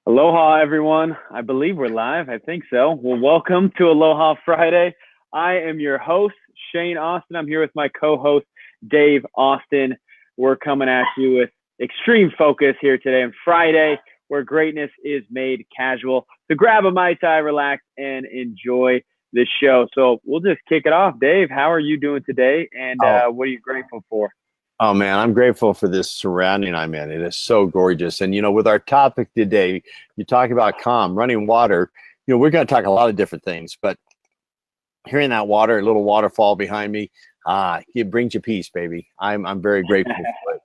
Aloha, everyone. I believe we're live. I think so. Well, welcome to Aloha Friday. I am your host, Shane Austin. I'm here with my co-host, Dave Austin. We're coming at you with extreme focus here today on Friday, where greatness is made casual. So grab a Mai Tai, relax, and enjoy this show. So we'll just kick it off. Dave, how are you doing today? And Oh, what are you grateful for? oh man, I'm grateful for this surrounding I'm in. It is so gorgeous. And with our topic today, you talk about calm, running water. We're going to talk a lot of different things, but hearing that water, a little waterfall behind me, it brings you peace, baby. I'm very grateful for it.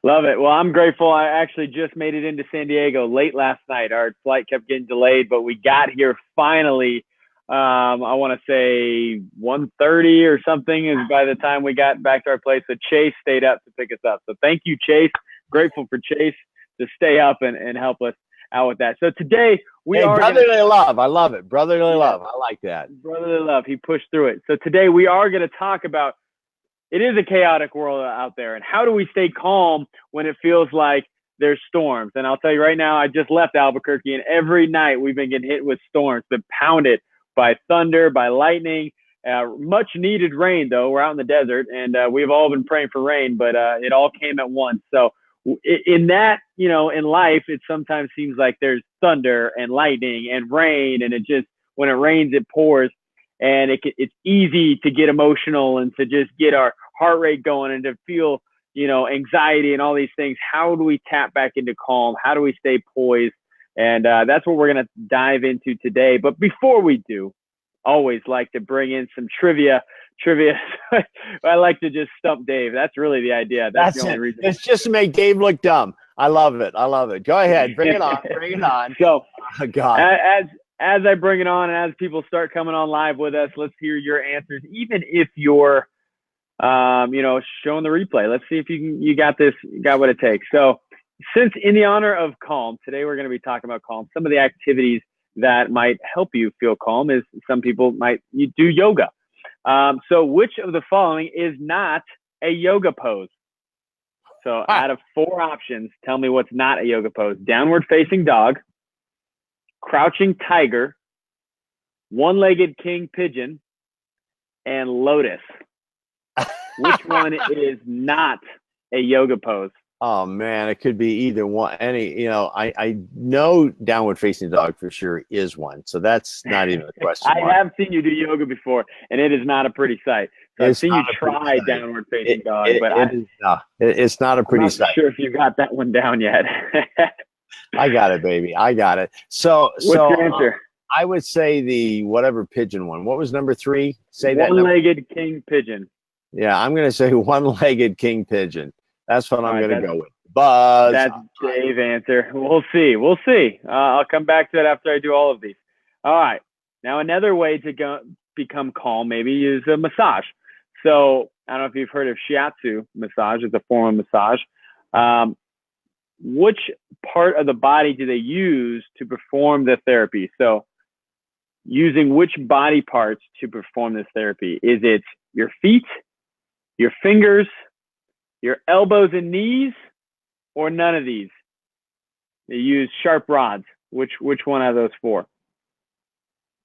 Love it. Well, I'm grateful. I actually just made it into San Diego late last night. Our flight kept getting delayed, but we got here finally. I want to say 1:30 or something is by the time we got back to our place. So Chase stayed up to pick us up. So thank you, Chase. Grateful for Chase to stay up and help us out with that. So today we Hey, are brotherly love. I love it. Brotherly love. I like that. brotherly love. He pushed through it. So today we are going to talk about it is a chaotic world out there. And how do we stay calm when it feels like there's storms? And I'll tell you right now, I just left Albuquerque, and every night we've been getting hit with storms, been pounded by thunder, by lightning, much needed rain, though. We're out in the desert, and we've all been praying for rain, but it all came at once. So in that, in life, it sometimes seems like there's thunder and lightning and rain, and it just, when it rains, it pours. And it's easy to get emotional and to just get our heart rate going and to feel, anxiety and all these things. How do we tap back into calm? How do we stay poised? And that's what we're going to dive into today. But before we do, always like to bring in some trivia. I like to just stump Dave. That's really the idea. That's the only it. reason. It's just to make Dave look dumb. I love it. I love it. Go ahead. Bring it on. Bring it on. So, Oh, God. as I bring it on and as people start coming on live with us, let's hear your answers. Even if you're, showing the replay, let's see if you got this, got what it takes. So, since in the honor of calm, today we're going to be talking about calm. Some of the activities that might help you feel calm is some people you do yoga. So, which of the following is not a yoga pose? So, out of 4 options, tell me what's not a yoga pose: downward facing dog, crouching tiger, one-legged king pigeon, and lotus. Which one is not a yoga pose? Oh man, it could be either one. I know downward facing dog for sure is one, so that's not even a question I mark. have seen you do yoga before, and it is not a pretty sight. So I've seen you try downward facing dog, but it's not a pretty I'm not sight. sure if you got that one down yet. I got it, baby. I got it. So, What's your answer? I would say the whatever pigeon one. What was number 3? Say that. One-legged king pigeon. Yeah, I'm going to say one-legged king pigeon. That's what I'm going to go with. Buzz. That's Dave's answer. We'll see. I'll come back to that after I do all of these. All right. Now, another way to become calm maybe is a massage. So I don't know if you've heard of shiatsu massage. It's a form of massage. Which part of the body do they use to perform the therapy? So using which body parts to perform this therapy? Is it your feet, your fingers, your elbows and knees, or none of these? They use sharp rods. Which one of those 4?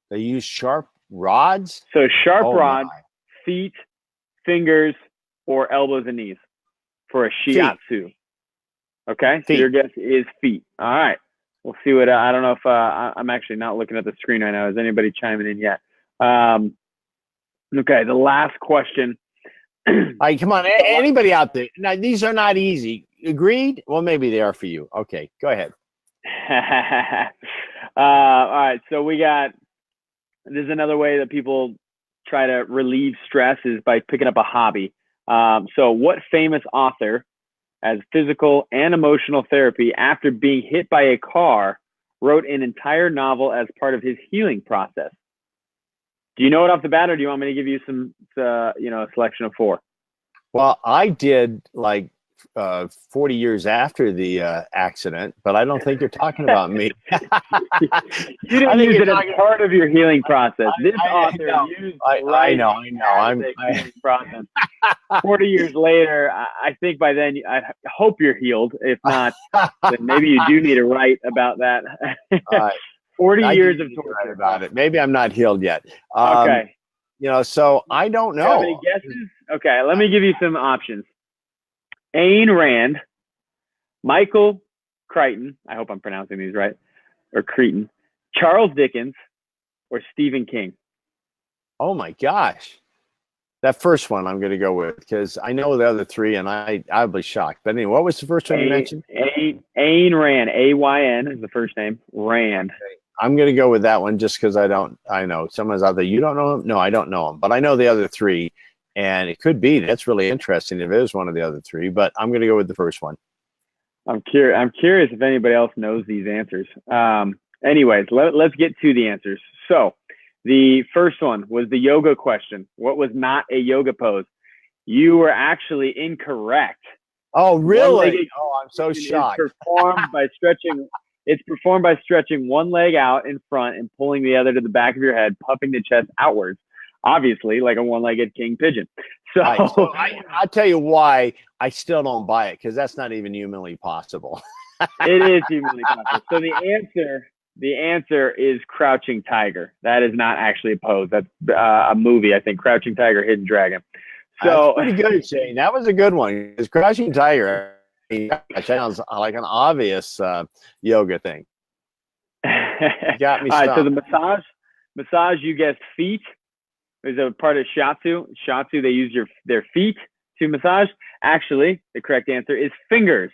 They use sharp rods? So sharp rods, feet, fingers, or elbows and knees for a shiatsu. Feet. Okay, so your guess is feet. All right. We'll see what, I don't know if, I'm actually not looking at the screen right now. Is anybody chiming in yet? Okay, the last question. All right, come on. Anybody out there? Now, these are not easy. Agreed? Well, maybe they are for you. Okay, go ahead. All right, so there's another way that people try to relieve stress is by picking up a hobby. So what famous author as physical and emotional therapy after being hit by a car wrote an entire novel as part of his healing process? Do you know it off the bat, or do you want me to give you some, a selection of 4? Well, I did like 40 years after the accident, but I don't think you're talking about me. You didn't use it as part of your healing process. This author used I know. I'm healing process. 40 years later, I think by then, I hope you're healed. If not, then maybe you do need to write about that. 40 years of torture about it. Maybe I'm not healed yet. Okay. So I don't know. Do you have any guesses? Okay, let me give you some options. Ayn Rand, Michael Crichton, I hope I'm pronouncing these right, or Cretan, Charles Dickens, or Stephen King. Oh my gosh. That first one I'm going to go with because I know the other three and I'll be shocked. But anyway, what was the first one you mentioned? Ayn Rand, A-Y-N is the first name, Rand. I'm going to go with that one just because I know someone's out there. You don't know him? No, I don't know him, but I know the other three. And it could be. That's really interesting if it is one of the other three, but I'm going to go with the first one. I'm curious if anybody else knows these answers. Anyways, let's get to the answers. So the first one was the yoga question. What was not a yoga pose? You were actually incorrect. Oh, really? Oh, I'm so shocked. It's performed by stretching one leg out in front and pulling the other to the back of your head, puffing the chest outwards. Obviously, like a one-legged king pigeon. So I'll tell you why I still don't buy it, because that's not even humanly possible. It is humanly possible. So the answer is Crouching Tiger. That is not actually a pose. That's a movie, I think. Crouching Tiger, Hidden Dragon. So that's pretty good, Shane. That was a good one. Because Crouching Tiger sounds like an obvious yoga thing. You got me. All right. So the massage. You guessed feet. Is a part of Shiatsu. Shiatsu, they use their feet to massage. Actually, the correct answer is fingers.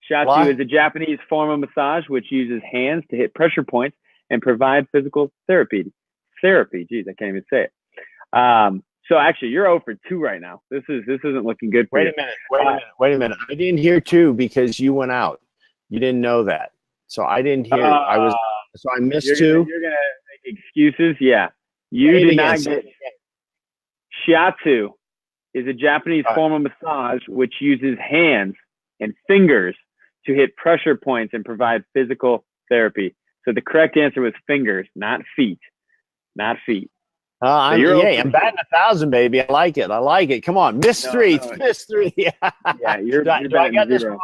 Shiatsu is a Japanese form of massage which uses hands to hit pressure points and provide physical therapy. Geez, I can't even say it. So actually, you're 0 for 2 right now. This isn't looking good for you. Wait a minute. I didn't hear 2 because you went out. You didn't know that, so I didn't hear. So I missed 2. You're gonna make excuses, yeah. You did not get. Shiatsu is a Japanese form of massage which uses hands and fingers to hit pressure points and provide physical therapy. So the correct answer was fingers, not feet. Not feet. I'm batting 1,000, baby. I like it. Come on, miss 3. Miss 3. Yeah, you're do I got this wrong?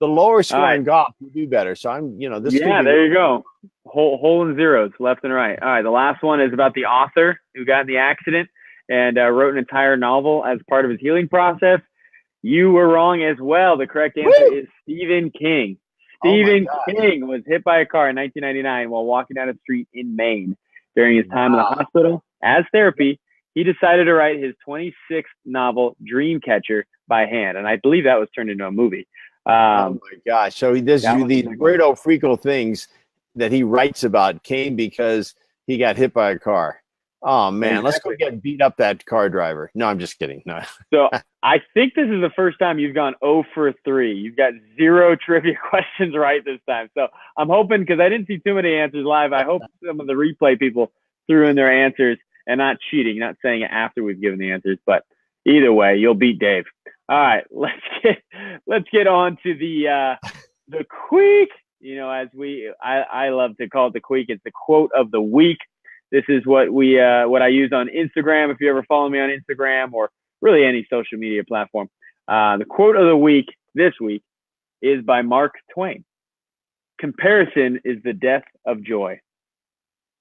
The lower score in golf, you do better. So I'm, this. Yeah, there you go. Hole in zeros, left and right. All right, the last one is about the author who got in the accident and wrote an entire novel as part of his healing process. You were wrong as well. The correct answer is Stephen King. Stephen King was hit by a car in 1999 while walking down a street in Maine. During his time in the hospital as therapy, he decided to write his 26th novel, Dreamcatcher, by hand. And I believe that was turned into a movie. Oh my gosh. So these weirdo freako things that he writes about came because he got hit by a car. Oh man, Let's go get beat up that car driver. No, I'm just kidding. No. So I think this is the first time you've gone 0 for 3. You've got 0 trivia questions right this time. So I'm hoping, because I didn't see too many answers live, I hope some of the replay people threw in their answers and not cheating, not saying it after we've given the answers. But either way, you'll beat Dave. All right, let's get on to the Queek. As I love to call it the Queek. It's the quote of the week. This is what I use on Instagram. If you ever follow me on Instagram or really any social media platform, the quote of the week this week is by Mark Twain. Comparison is the death of joy.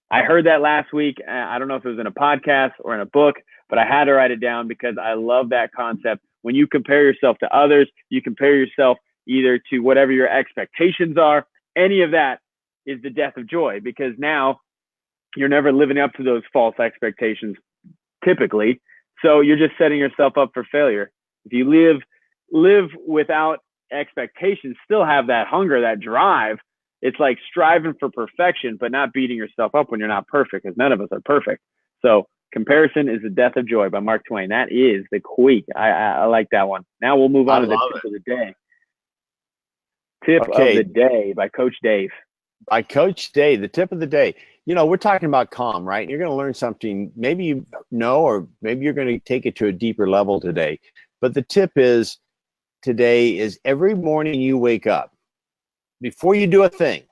I heard that last week. I don't know if it was in a podcast or in a book, but I had to write it down because I love that concept. When you compare yourself to others, you compare yourself either to whatever your expectations are. Any of that is the death of joy, because now you're never living up to those false expectations typically. So you're just setting yourself up for failure. If you live without expectations, still have that hunger, that drive, it's like striving for perfection, but not beating yourself up when you're not perfect, because none of us are perfect. So comparison is the death of joy by Mark Twain. That is the Queek. I like that one. Now we'll move on to the tip of the day. Tip of the day by Coach Dave. By Coach Dave, the tip of the day. We're talking about calm, right? And you're going to learn something. Maybe you know, or maybe you're going to take it to a deeper level today. But the tip is today is every morning you wake up, before you do a thing,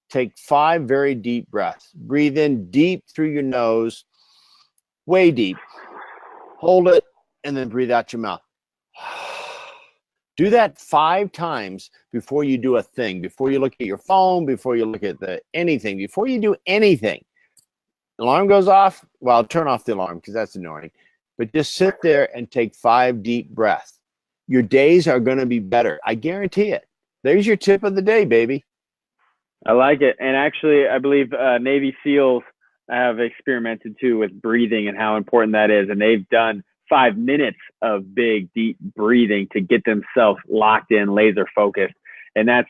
take 5 very deep breaths. Breathe in deep through your nose, way deep. Hold it, and then breathe out your mouth. Do that 5 times before you do a thing, before you look at your phone, before you look at anything, before you do anything. Alarm goes off, well, turn off the alarm because that's annoying. But just sit there and take 5 deep breaths. Your days are going to be better. I guarantee it. There's your tip of the day, baby. I like it. And actually, I believe Navy SEALs have experimented too with breathing and how important that is. And they've done 5 minutes of big, deep breathing to get themselves locked in, laser focused. And that's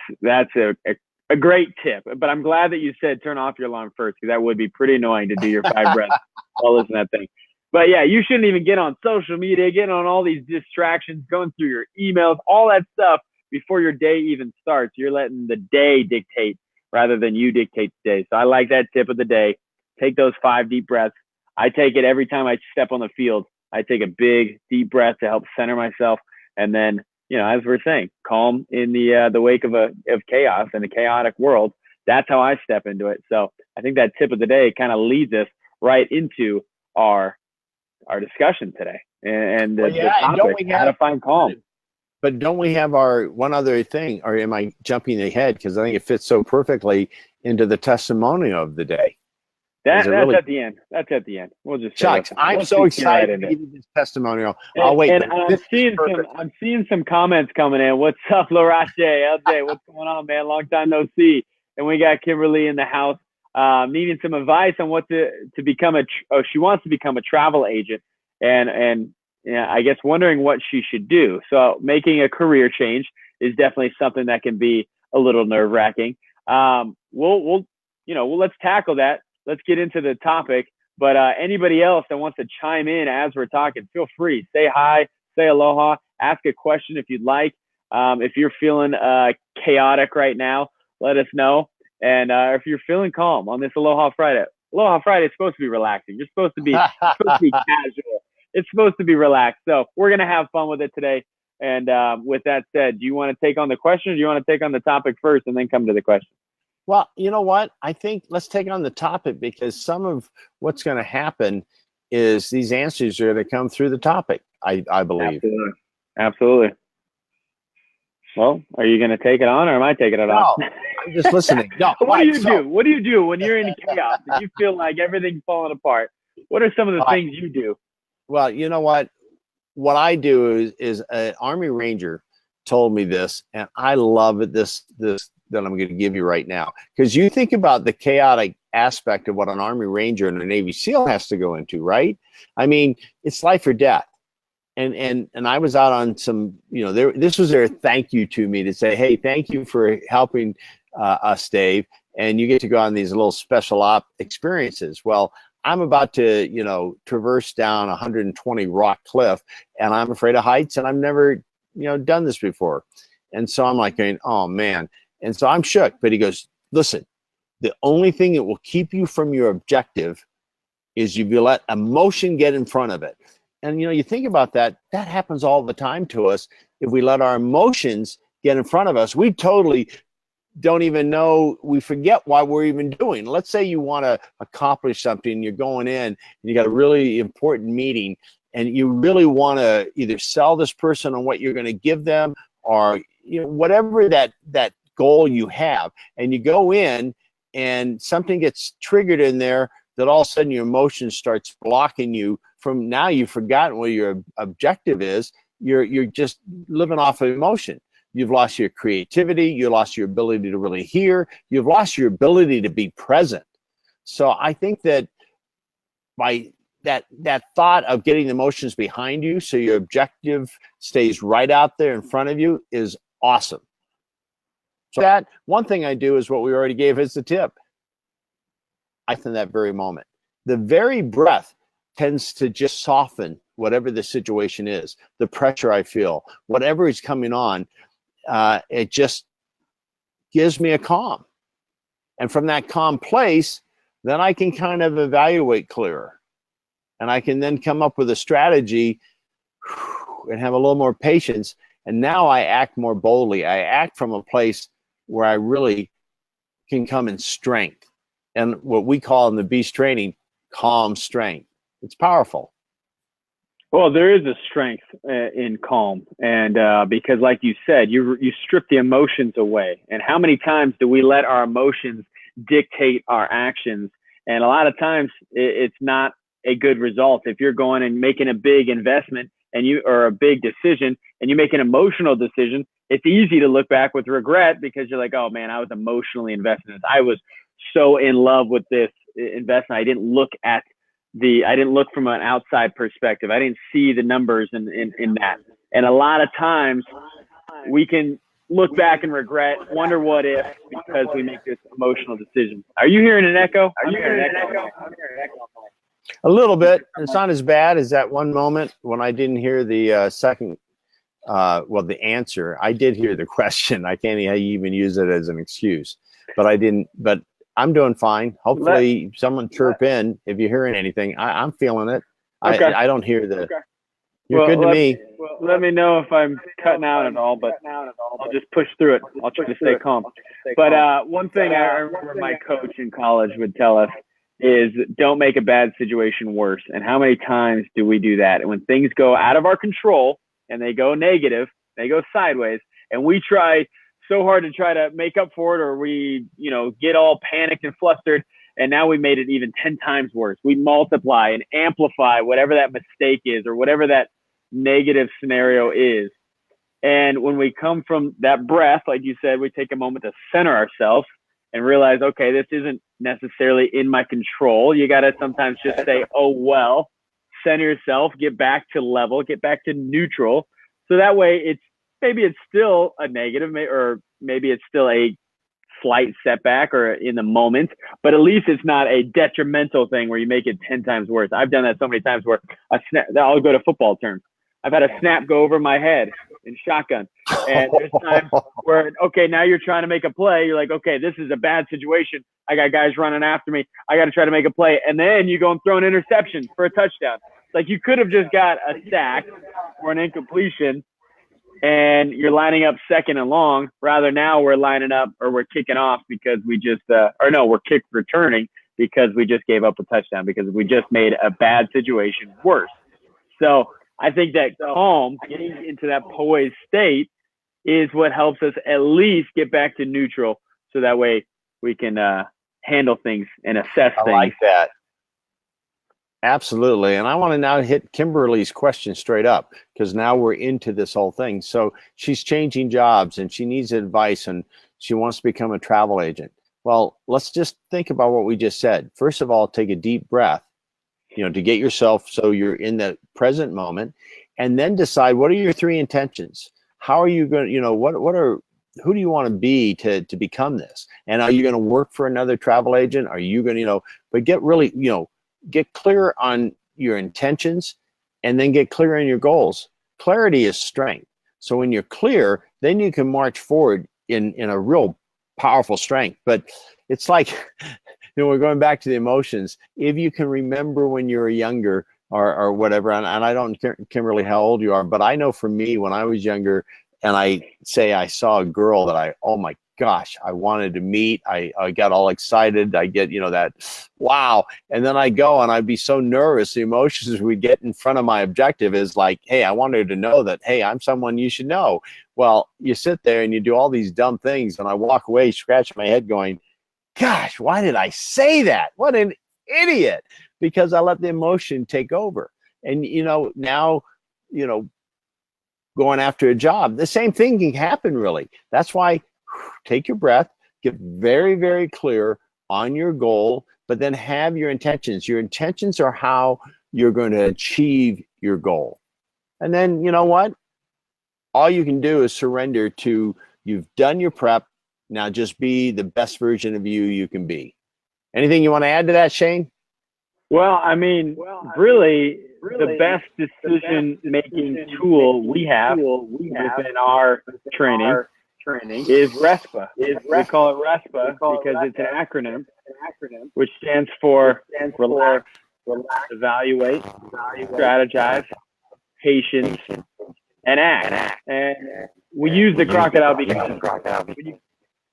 a great tip. But I'm glad that you said turn off your alarm first, because that would be pretty annoying to do your 5 breaths while listening to that thing. But yeah, you shouldn't even get on social media, get on all these distractions, going through your emails, all that stuff before your day even starts. You're letting the day dictate rather than you dictate the day. So I like that tip of the day. Take those 5 deep breaths. I take it every time I step on the field. I take a big, deep breath to help center myself. And then, as we're saying, calm in the wake of chaos in a chaotic world. That's how I step into it. So I think that tip of the day kind of leads us right into our discussion today. And the topic, how to find calm. But don't we have our one other thing, or am I jumping ahead? Because I think it fits so perfectly into the testimonial of the day. That's really at the end. That's at the end. We'll just Chucks, I'm so excited to get this testimonial. I'll wait. And I'm seeing some comments coming in. What's up, Larache? LJ, what's going on, man? Long time no see. And we got Kimberly in the house, needing some advice on what to become she wants to become a travel agent, and I guess wondering what she should do. So making a career change is definitely something that can be a little nerve wracking. Let's tackle that. Let's get into the topic. But anybody else that wants to chime in as we're talking, feel free. Say hi, say aloha, ask a question if you'd like. If you're feeling chaotic right now, let us know. And if you're feeling calm on this Aloha Friday is supposed to be relaxing. You're supposed to be casual. It's supposed to be relaxed. So we're going to have fun with it today. And with that said, do you want to take on the question, or do you want to take on the topic first and then come to the question? Well, you know what? I think let's take on the topic, because some of what's going to happen is these answers are going to come through the topic, I believe. Absolutely. Well, are you going to take it on, or am I taking it on? I'm just listening. No. What do you do? What do you do when you're in chaos and you feel like everything's falling apart? What are some of the things you do? Well, you know what? What I do is an Army Ranger told me this, and I love it. This that I'm going to give you right now, because you think about the chaotic aspect of what an Army Ranger and a Navy SEAL has to go into, right? I mean, it's life or death. And I was out on some, this was their thank you to me, to say, hey, thank you for helping us, Dave. And you get to go on these little special op experiences. Well, I'm about to, traverse down 120 rock cliff, and I'm afraid of heights, and I've never, done this before. And so I'm like going, oh man. And so I'm shook, but he goes, listen, the only thing that will keep you from your objective is you let emotion get in front of it. And, you think about that happens all the time to us. If we let our emotions get in front of us, we totally don't even know, we forget why we're even doing. Let's say you want to accomplish something, you're going in, and you got a really important meeting, and you really want to either sell this person on what you're going to give them, or whatever that goal you have, and you go in and something gets triggered in there that all of a sudden your emotion starts blocking you from, now you've forgotten what your objective is. You're just living off of emotion. You've lost your creativity. You lost your ability to really hear. You've lost your ability to be present. So I think that by that thought of getting the emotions behind you, so your objective stays right out there in front of you, is awesome. So that one thing I do is what we already gave as the tip. In that very moment, the very breath tends to just soften whatever the situation is, the pressure I feel, whatever is coming on. It just gives me a calm. And from that calm place, then I can kind of evaluate clearer. And I can then come up with a strategy and have a little more patience And now I act more boldly. I act from a place where I really can come in strength, and what we call in the beast training, calm strength. It's powerful. Well, there is a strength in calm, and because, like you said, you strip the emotions away. And how many times do we let our emotions dictate our actions? And a lot of times, it's not a good result. If you're going and making a big investment or a big decision, and you make an emotional decision, it's easy to look back with regret because you're like, oh man, I was emotionally invested in this. I was so in love with this investment. I didn't look from an outside perspective. I didn't see the numbers in that. And a lot of times we can look back and regret, wonder what if, because we make this emotional decision. Are you hearing an echo? I'm hearing an echo. A little bit. It's not as bad as that one moment when I didn't hear the second, the answer. I did hear the question. I can't even use it as an excuse, but I didn't. But I'm doing fine. Hopefully someone chirp in if you're hearing anything. I'm feeling it. Okay. I don't hear the. Okay. You're good to me. Let me know if I'm cutting out at all, but I'll just push through it. I'll try to stay calm. But one thing I remember my coach in college would tell us is don't make a bad situation worse. And how many times do we do that? And when things go out of our control and they go negative, they go sideways, and we try so hard to try to make up for it, or we, get all panicked and flustered, and now we made it even 10 times worse. We multiply and amplify whatever that mistake is or whatever that negative scenario is. And when we come from that breath, like you said, we take a moment to center ourselves and realize, okay, this isn't necessarily in my control. You got to sometimes just say, oh, well, center yourself, get back to level, get back to neutral. So that way maybe it's still a negative, or maybe it's still a slight setback or in the moment, but at least it's not a detrimental thing where you make it 10 times worse. I've done that so many times where I'll go to football terms. I've had a snap go over my head in shotgun. And there's times where, okay, now you're trying to make a play. You're like, okay, this is a bad situation. I got guys running after me. I got to try to make a play. And then you go and throw an interception for a touchdown. Like, you could have just got a sack or an incompletion, and you're lining up second and long. Rather, now we're lining up, or we're kicking off because we just we're kick returning because we just gave up a touchdown, because we just made a bad situation worse. So I think that calm, getting into that poised state, is what helps us at least get back to neutral, so that way we can handle things and assess things. I like that. Absolutely. And I want to now hit Kimberly's question straight up, because now we're into this whole thing. So she's changing jobs and she needs advice, and she wants to become a travel agent. Well, let's just think about what we just said. First of all, take a deep breath, to get yourself so you're in the present moment, and then decide, what are your 3 intentions? How are you going to, who do you want to be to become this? And are you going to work for another travel agent? Are you going to, but get really, get clear on your intentions, and then get clear on your goals. Clarity is strength. So when you're clear, then you can march forward in a real powerful strength. But it's like, we're going back to the emotions. If you can remember when you were younger or whatever, and I don't, Kimberly, how old you are, but I know for me, when I was younger and I saw a girl that oh my gosh, I wanted to meet, I got all excited. I get, that wow. And then I go and I'd be so nervous. The emotions we get in front of my objective is like, hey, I wanted to know that, hey, I'm someone you should know. Well, you sit there and you do all these dumb things, and I walk away scratching my head going, gosh, why did I say that? What an idiot, because I let the emotion take over. And, now, going after a job, the same thing can happen, really. That's why take your breath, get very, very clear on your goal, but then have your intentions. Your intentions are how you're going to achieve your goal. And then, you know what? All you can do is surrender to, you've done your prep. Now just be the best version of you can be. Anything you want to add to that, Shane? Well, I mean, really, the best decision-making tool we have within our training is RESPA. We call it RESPA because it's an acronym, which stands for relax, evaluate, strategize, patience, and act. And we use the crocodile because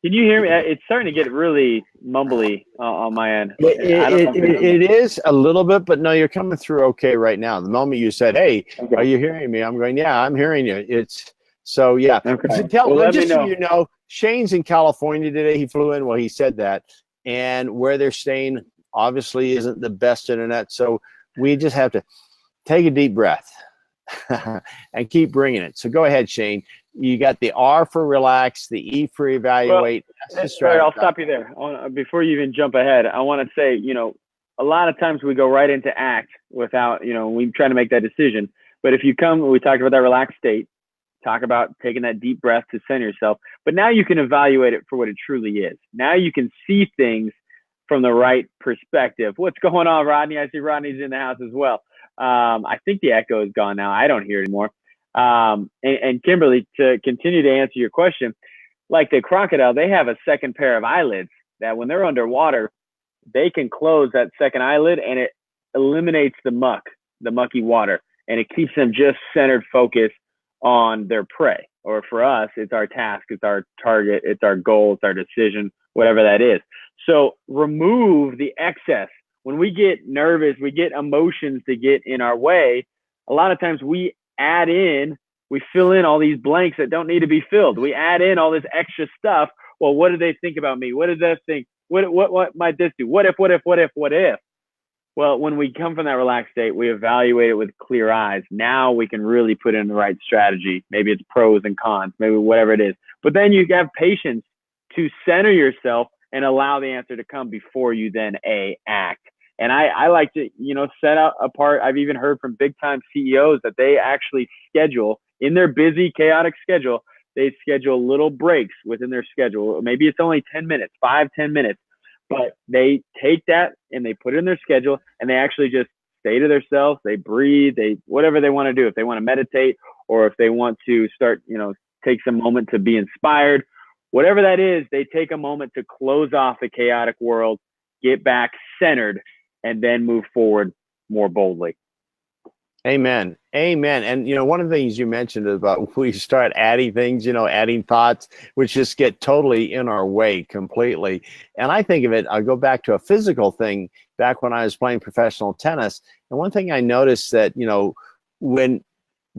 can you hear me? It's starting to get really mumbly on my end. I don't know. It is a little bit, but no, you're coming through okay right now. The moment you said, "Hey, Okay. are you hearing me?" I'm going, "Yeah, I'm hearing you." It's so yeah. Okay. Tell, Well, let just me so know. you know, Shane's in California today. He flew in. Well, he said that, and where they're staying obviously isn't the best internet. So we just have to take a deep breath and keep bringing it. So go ahead, Shane. You got the R for relax, the E for Well, evaluate. That's the sorry, I'll strategize. stop you there. Before you even jump ahead, I want to say, a lot of times we go right into act without, we try to make that decision. But if you come, we talked about that relaxed state, talk about taking that deep breath to center yourself. But now you can evaluate it for what it truly is. Now you can see things from the right perspective. What's going on, Rodney? I see Rodney's in the house as well. I think the echo is gone now. I don't hear it anymore. And Kimberly, to continue to answer your question, like the crocodile, they have a second pair of eyelids that when they're underwater, they can close that second eyelid and it eliminates the mucky water, and it keeps them just centered, focused on their prey. Or for us, it's our task, it's our target, it's our goal, it's our decision, whatever that is. So remove the excess. When we get nervous, we get emotions to get in our way. A lot of times we fill in all these blanks that don't need to be filled. We add in all this extra stuff. Well, what do they think about me? What did they think? What might this do? What if? Well, when we come from that relaxed state, we evaluate it with clear eyes. Now we can really put in the right strategy. Maybe it's pros and cons, maybe whatever it is. But then you have patience to center yourself and allow the answer to come before you then act. And I like to, set out apart. I've even heard from big time CEOs that they actually schedule in their busy, chaotic schedule. They schedule little breaks within their schedule. Maybe it's only 10 minutes, 5-10 minutes, but they take that and they put it in their schedule and they actually just stay to themselves. They breathe, whatever they want to do. If they want to meditate or if they want to start, take some moment to be inspired, whatever that is, they take a moment to close off the chaotic world, get back centered, and then move forward more boldly. Amen. Amen. And, one of the things you mentioned about we start adding things, adding thoughts, which just get totally in our way completely. And I think of it, I'll go back to a physical thing back when I was playing professional tennis. And one thing I noticed that, when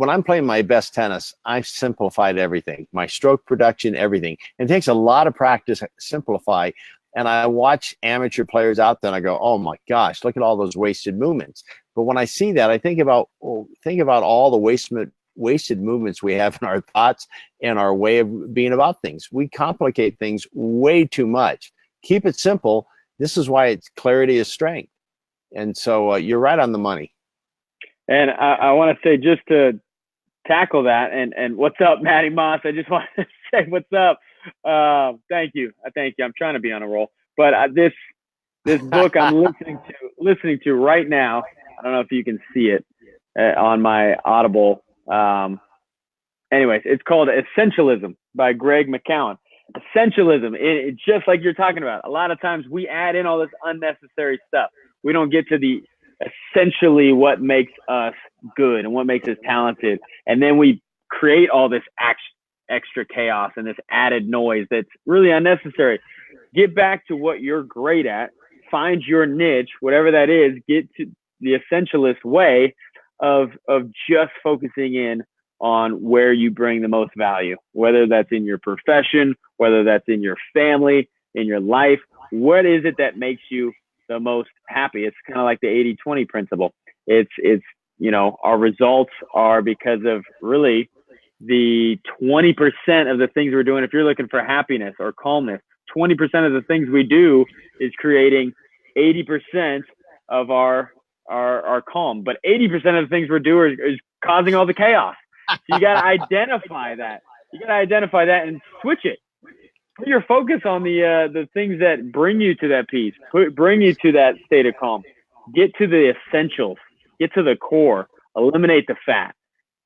I'm playing my best tennis, I've simplified everything, my stroke production, everything. And it takes a lot of practice to simplify. And I watch amateur players out there and I go, oh my gosh, look at all those wasted movements. But when I see that, I think about all the wasted movements we have in our thoughts and our way of being about things. We complicate things way too much. Keep it simple. This is why clarity is strength. And so you're right on the money. And I want to say, just to tackle that, and what's up, Matty Moss? I just want to say what's up. Thank you. I'm trying to be on a roll, but this book I'm listening to right now. I don't know if you can see it on my Audible. Anyways, it's called Essentialism by Greg McKeown. Essentialism, it's just like you're talking about. A lot of times we add in all this unnecessary stuff. We don't get to the essentially what makes us good and what makes us talented. And then we create all this extra chaos and this added noise that's really unnecessary. Get back to what you're great at. Find your niche, whatever that is. Get to the essentialist way of just focusing in on where you bring the most value, whether that's in your profession, whether that's in your family, in your life. What is it that makes you the most happy? It's kind of like the 80-20 principle. It's our results are because of really the 20% of the things we're doing. If you're looking for happiness or calmness, 20% of the things we do is creating 80% of our calm. But 80% of the things we're doing is causing all the chaos. So you got to identify that. You got to identify that and switch it. Put your focus on the things that bring you to that peace, bring you to that state of calm. Get to the essentials. Get to the core. Eliminate the fat,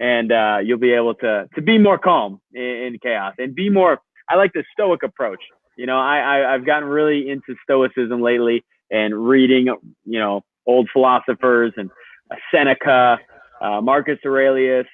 and you'll be able to be more calm in chaos and be more. I like the Stoic approach. I've gotten really into Stoicism lately and reading, old philosophers and Seneca, Marcus Aurelius,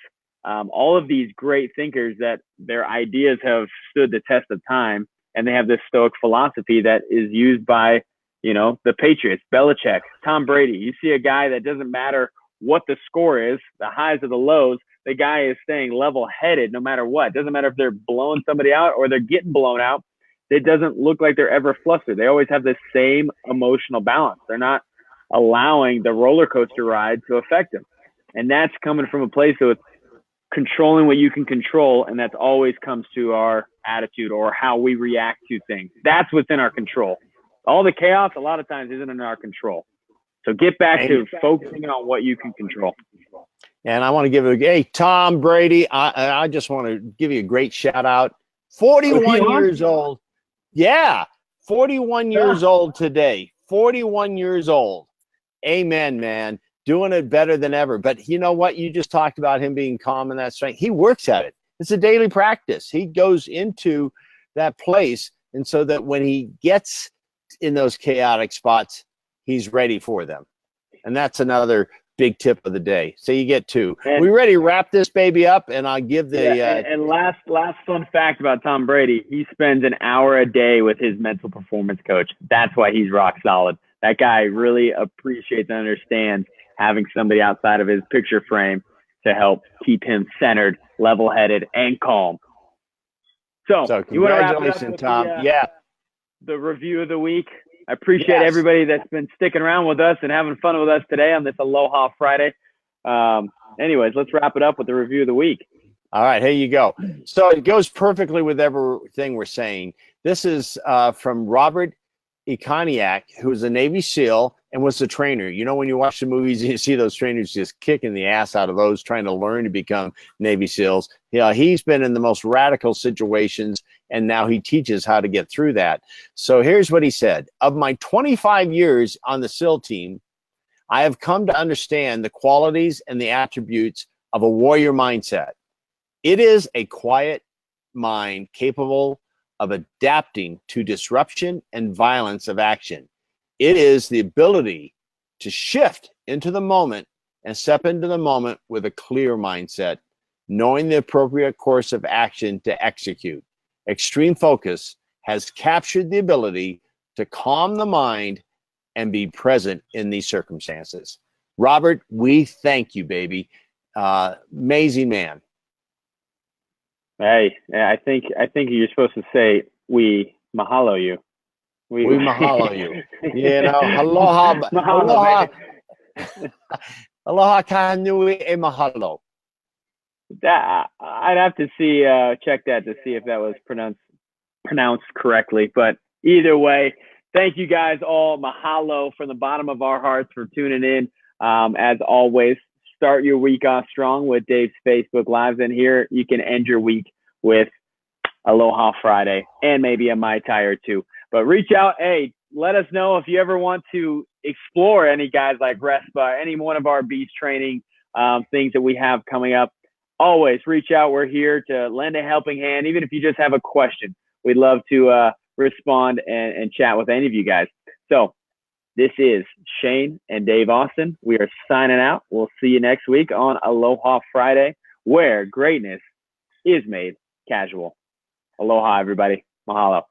all of these great thinkers that their ideas have stood the test of time, and they have this stoic philosophy that is used by, the Patriots, Belichick, Tom Brady. You see a guy that doesn't matter what the score is, the highs or the lows, the guy is staying level-headed no matter what. It doesn't matter if they're blowing somebody out or they're getting blown out. It doesn't look like they're ever flustered. They always have the same emotional balance. They're not allowing the roller coaster ride to affect them. And that's coming from a place of controlling what you can control, and that's always comes to our attitude or how we react to things. That's within our control. All the chaos a lot of times isn't in our control. So get back to focusing on what you can control. And I want to hey, Tom Brady, I just want to give you a great shout out. 41 years old. Yeah, 41 years old today. 41 years old. Amen, man. Doing it better than ever. But you know what? You just talked about him being calm and that strength. He works at it. It's a daily practice. He goes into that place. And so that when he gets in those chaotic spots, he's ready for them. And that's another big tip of the day. So you get two. And we ready to wrap this baby up? And I'll give the and last fun fact about Tom Brady, he spends an hour a day with his mental performance coach. That's why he's rock solid. That guy really appreciates and understands having somebody outside of his picture frame to help keep him centered, level-headed, and calm. So you want to wrap it up with Tom. The review of the week? I appreciate everybody that's been sticking around with us and having fun with us today on this Aloha Friday. Anyways, let's wrap it up with the review of the week. All right, here you go. So it goes perfectly with everything we're saying. This is from Robert Ikaniak, who was a Navy SEAL and was a trainer. You know, when you watch the movies, you see those trainers just kicking the ass out of those trying to learn to become Navy SEALs. Yeah, he's been in the most radical situations, and now he teaches how to get through that. So here's what he said. Of my 25 years on the SEAL team, I have come to understand the qualities and the attributes of a warrior mindset. It is a quiet mind capable of adapting to disruption and violence of action. It is the ability to shift into the moment and step into the moment with a clear mindset, knowing the appropriate course of action to execute. Extreme focus has captured the ability to calm the mind and be present in these circumstances. Robert, we thank you, baby. Amazing man. Hey, I think you're supposed to say we mahalo you. We mahalo you. You know, aloha, aloha kanui e mahalo. That I'd have to see, check that to see if that was pronounced correctly. But either way, thank you guys all. Mahalo from the bottom of our hearts for tuning in. As always, start your week off strong with Dave's Facebook Lives. And here you can end your week with Aloha Friday and maybe a Mai Tai or two. But reach out. Hey, let us know if you ever want to explore any guys like RESPA, any one of our beast training things that we have coming up. Always reach out. We're here to lend a helping hand. Even if you just have a question, we'd love to respond and chat with any of you guys. So this is Shane and Dave Austin. We are signing out. We'll see you next week on Aloha Friday, where greatness is made casual. Aloha, everybody. Mahalo.